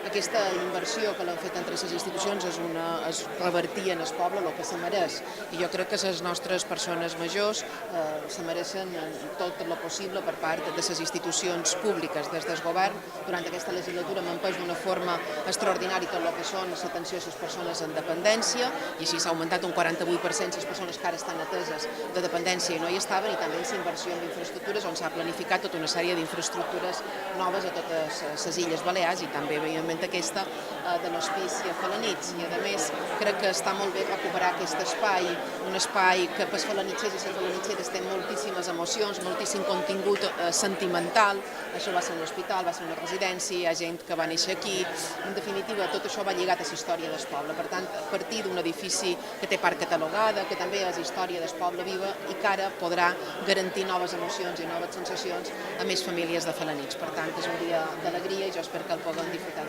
aquesta inversió que l'han fet entre les institucions és revertir en el poble el que se mereix. I jo crec que les nostres persones majors se mereixen tot el possible per part de les institucions públiques. Des del govern, durant aquesta legislatura, hem empès d'una forma extraordinària tot el que són l'atenció a les persones en dependència, i així s'ha augmentat un 48% les persones que ara estan ateses de dependència i no hi estaven, i també la inversió en infraestructures, on s'ha planificat tota una sèrie d'infraestructures noves a totes les Illes Balears, i també, evidentment, aquesta de l'hospici a Felanitx. I, a més, crec que està molt bé recuperar aquest espai, un espai que per felanitxers i les felanitxeres té moltíssimes emocions, moltíssim contingut sentimental. Això va ser un hospital, va ser una residència, hi ha gent que va néixer aquí. En definitiva, tot això va lligat a la història del poble. Per tant, a partir d'un edifici que té part catalogada, que també és història del poble viva i que ara podrà garantir noves emocions i noves sensacions a més famílies de Felanitx. Per tant, és un dia d'alegria i jo espero que el puguem disfrutar.